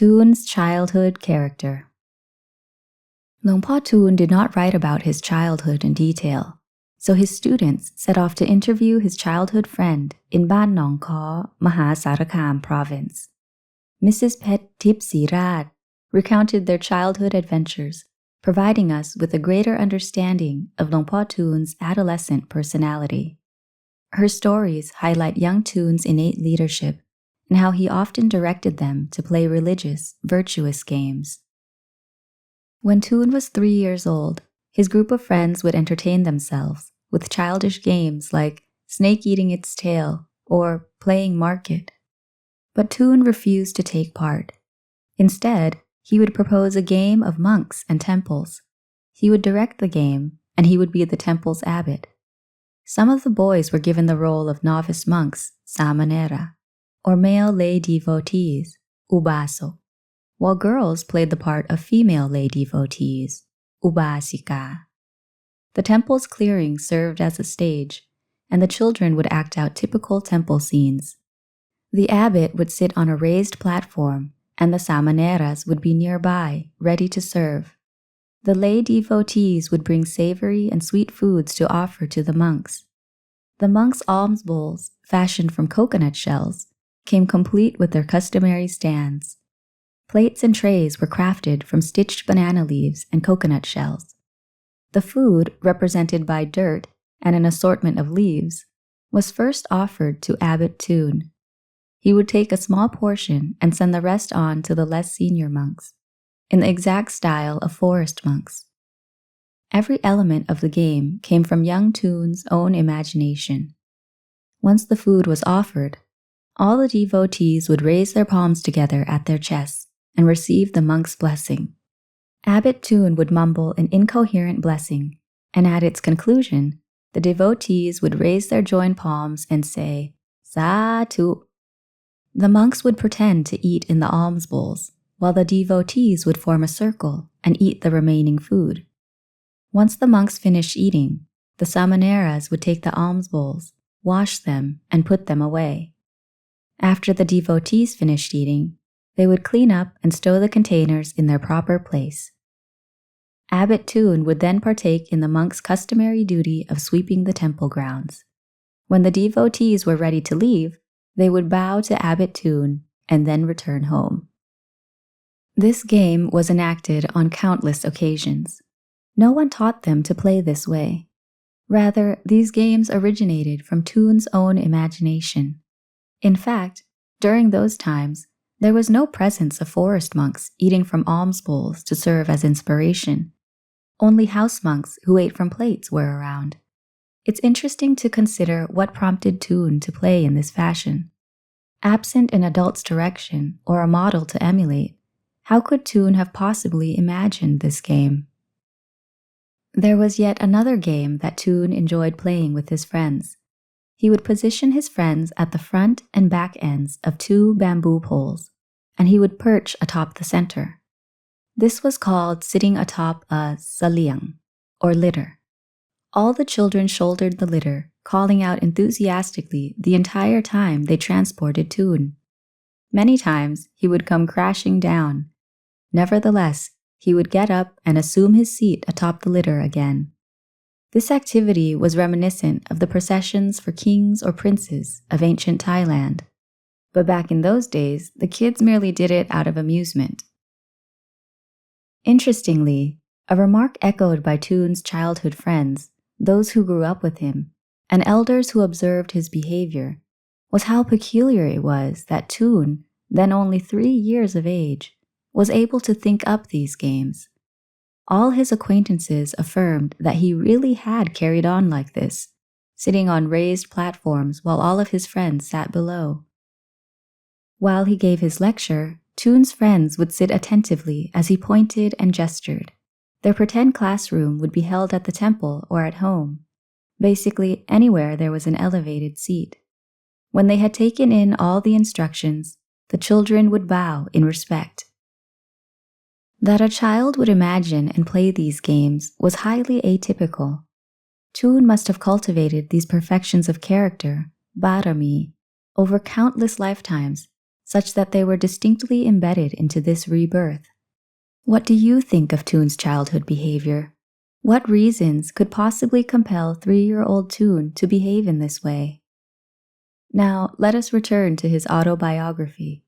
Thoon's childhood character. Luang Por Thoon did not write about his childhood in detail, so his students set off to interview his childhood friend in Ban Nong Khaw, Mahasarakam province. Mrs. Pet Tip Sirat recounted their childhood adventures, providing us with a greater understanding of Luang Por Thoon's adolescent personality. Her stories highlight young Thoon's innate leadership and how he often directed them to play religious, virtuous games. When Thoon was 3 years old, his group of friends would entertain themselves with childish games like snake eating its tail or playing market. But Thoon refused to take part. Instead, he would propose a game of monks and temples. He would direct the game, and he would be the temple's abbot. Some of the boys were given the role of novice monks, samanera, or male lay devotees, ubaso, while girls played the part of female lay devotees, ubasika. The temple's clearing served as a stage, and the children would act out typical temple scenes. The abbot would sit on a raised platform, and the samaneras would be nearby, ready to serve. The lay devotees would bring savory and sweet foods to offer to the monks. The monks' alms bowls, fashioned from coconut shells, came complete with their customary stands. Plates and trays were crafted from stitched banana leaves and coconut shells. The food, represented by dirt and an assortment of leaves, was first offered to Abbot Thoon. He would take a small portion and send the rest on to the less senior monks, in the exact style of forest monks. Every element of the game came from young Thoon's own imagination. Once the food was offered, all the devotees would raise their palms together at their chests and receive the monk's blessing. Abbot Thoon would mumble an incoherent blessing, and at its conclusion, the devotees would raise their joined palms and say, "Satu." The monks would pretend to eat in the alms bowls, while the devotees would form a circle and eat the remaining food. Once the monks finished eating, the samaneras would take the alms bowls, wash them, and put them away. After the devotees finished eating, they would clean up and stow the containers in their proper place. Abbot Thoon would then partake in the monks' customary duty of sweeping the temple grounds. When the devotees were ready to leave, they would bow to Abbot Thoon and then return home. This game was enacted on countless occasions. No one taught them to play this way. Rather, these games originated from Thoon's own imagination. In fact, during those times, there was no presence of forest monks eating from alms bowls to serve as inspiration. Only house monks who ate from plates were around. It's interesting to consider what prompted Thoon to play in this fashion. Absent an adult's direction or a model to emulate, how could Thoon have possibly imagined this game? There was yet another game that Thoon enjoyed playing with his friends. He would position his friends at the front and back ends of 2 bamboo poles, and he would perch atop the center. This was called sitting atop a saliang, or litter. All the children shouldered the litter, calling out enthusiastically the entire time they transported Thoon. Many times he would come crashing down. Nevertheless, he would get up and assume his seat atop the litter again. This activity was reminiscent of the processions for kings or princes of ancient Thailand. But back in those days, the kids merely did it out of amusement. Interestingly, a remark echoed by Thoon's childhood friends, those who grew up with him, and elders who observed his behavior, was how peculiar it was that Thoon, then only 3 years of age, was able to think up these games. All his acquaintances affirmed that he really had carried on like this, sitting on raised platforms while all of his friends sat below. While he gave his lecture, Thoon's friends would sit attentively as he pointed and gestured. Their pretend classroom would be held at the temple or at home, basically anywhere there was an elevated seat. When they had taken in all the instructions, the children would bow in respect. That a child would imagine and play these games was highly atypical. Thoon must have cultivated these perfections of character, bārami, over countless lifetimes, such that they were distinctly embedded into this rebirth. What do you think of Thoon's childhood behavior? What reasons could possibly compel 3-year-old Thoon to behave in this way? Now, let us return to his autobiography.